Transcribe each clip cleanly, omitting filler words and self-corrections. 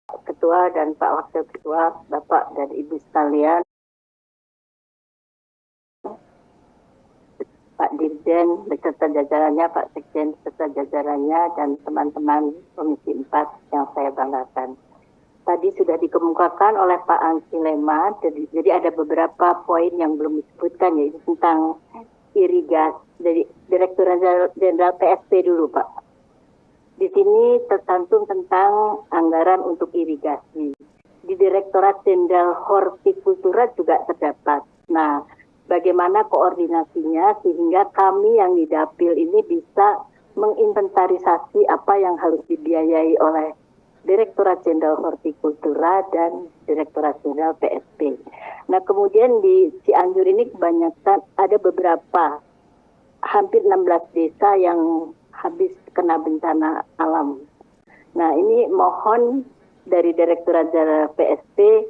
Ketua dan Pak Wakil Ketua, Bapak dan Ibu sekalian, Pak Dirjen beserta jajarannya, Pak Sekjen beserta jajarannya, dan teman-teman Komisi 4 yang saya banggakan. Tadi sudah dikemukakan oleh Pak Angki Lema, jadi ada beberapa poin yang belum disebutkan, yaitu tentang irigasi. Jadi Direktur Jenderal PSP dulu, Pak. Di sini tercantum tentang anggaran untuk irigasi. Di Direktorat Jenderal Hortikultura juga terdapat. Nah, bagaimana koordinasinya sehingga kami yang di Dapil ini bisa menginventarisasi apa yang harus dibiayai oleh Direktorat Jenderal Hortikultura dan Direktorat Jenderal PSP. Nah, kemudian di Cianjur ini kebanyakan ada beberapa, hampir 16 desa yang habis kena bencana alam. Nah, ini mohon dari Direktorat Jenderal PSP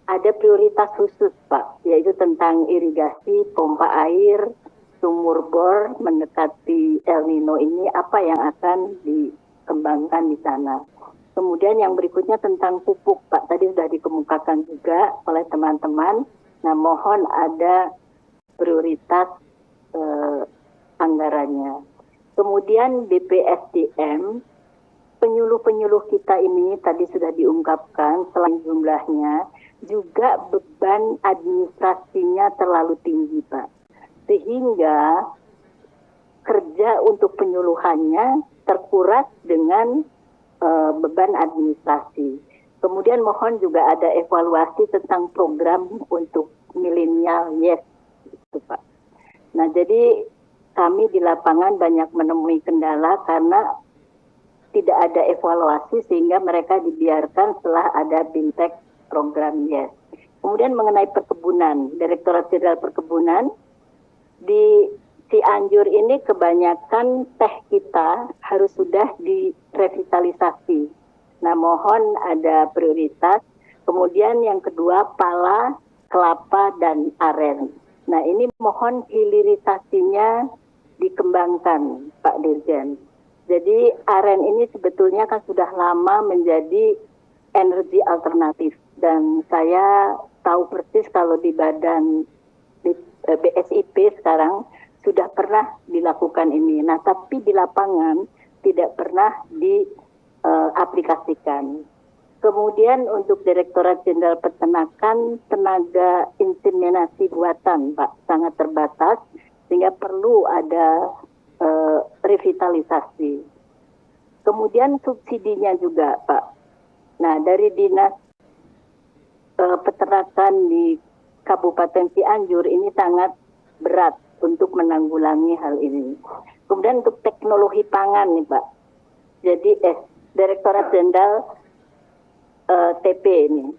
ada prioritas khusus, Pak, yaitu tentang irigasi, pompa air, sumur bor mendekati El Nino ini, apa yang akan dikembangkan di sana. Kemudian yang berikutnya tentang pupuk, Pak, tadi sudah dikemukakan juga oleh teman-teman. Nah, mohon ada prioritas anggarannya. Kemudian BPSDM, penyuluh-penyuluh kita ini tadi sudah diungkapkan, selain jumlahnya, juga beban administrasinya terlalu tinggi, Pak. Sehingga kerja untuk penyuluhannya terkuras dengan beban administrasi. Kemudian mohon juga ada evaluasi tentang program untuk milenial, yes, itu, Pak. Nah, jadi kami di lapangan banyak menemui kendala karena tidak ada evaluasi sehingga mereka dibiarkan setelah ada BIMTEK program YES. Kemudian mengenai perkebunan, Direktorat Jenderal Perkebunan, di Cianjur ini kebanyakan teh kita harus sudah direvitalisasi. Nah, mohon ada prioritas. Kemudian yang kedua, pala, kelapa, dan aren. Nah, ini mohon hilirisasinya dikembangkan, Pak Dirjen. Jadi aren ini sebetulnya kan sudah lama menjadi energi alternatif, dan saya tahu persis kalau di badan BSIP sekarang sudah pernah dilakukan ini. Nah, tapi di lapangan tidak pernah diaplikasikan. Kemudian untuk Direktorat Jenderal Peternakan, tenaga inseminasi buatan, Pak, sangat terbatas, sehingga perlu ada revitalisasi. Kemudian subsidinya juga, Pak. Nah, dari Dinas Peternakan di Kabupaten Cianjur ini sangat berat untuk menanggulangi hal ini. Kemudian untuk teknologi pangan nih, Pak. Jadi Direktorat Jenderal TP ini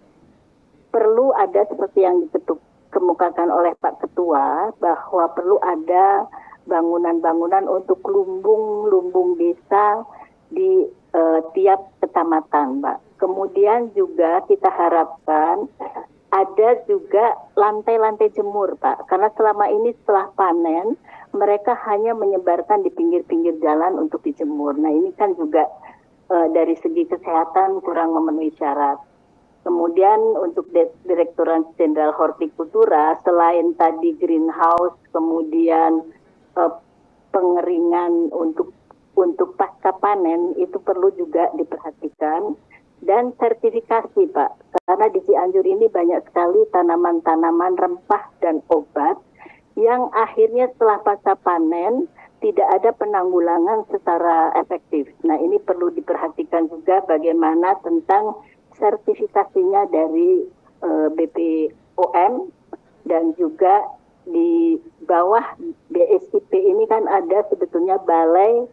perlu ada seperti yang dikemukakan oleh Pak Ketua, bahwa perlu ada bangunan-bangunan untuk lumbung-lumbung desa di tiap kecamatan, Pak. Kemudian juga kita harapkan ada juga lantai-lantai jemur, Pak. Karena selama ini setelah panen, mereka hanya menyebarkan di pinggir-pinggir jalan untuk dijemur. Nah, ini kan juga dari segi kesehatan kurang memenuhi syarat. Kemudian untuk Direktorat Jenderal Hortikultura, selain tadi greenhouse, kemudian pengeringan untuk pasca panen itu perlu juga diperhatikan, dan sertifikasi, Pak, karena di Cianjur ini banyak sekali tanaman-tanaman rempah dan obat yang akhirnya setelah pasca panen tidak ada penanggulangan secara efektif. Nah, ini perlu diperhatikan juga bagaimana tentang sertifikasinya dari BPOM, dan juga di bawah BSIP ini kan ada sebetulnya Balai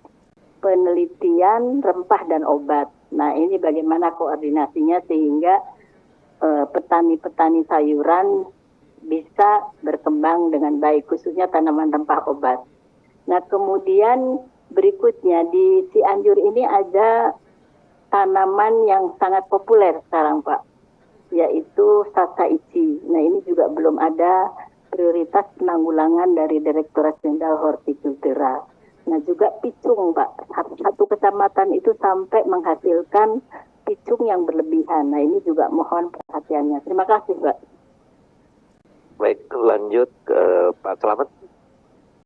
Penelitian Rempah dan Obat. Nah, ini bagaimana koordinasinya sehingga petani-petani sayuran bisa berkembang dengan baik, khususnya tanaman rempah obat. Nah, kemudian berikutnya di Cianjur ini ada tanaman yang sangat populer sekarang, Pak, yaitu sasaici. Nah, ini juga belum ada prioritas penanggulangan dari Direktorat Jenderal Hortikultura. Nah, juga picung, Pak. Satu kecamatan itu sampai menghasilkan picung yang berlebihan. Nah, ini juga mohon perhatiannya. Terima kasih, Mbak. Baik, lanjut ke Pak Selamat.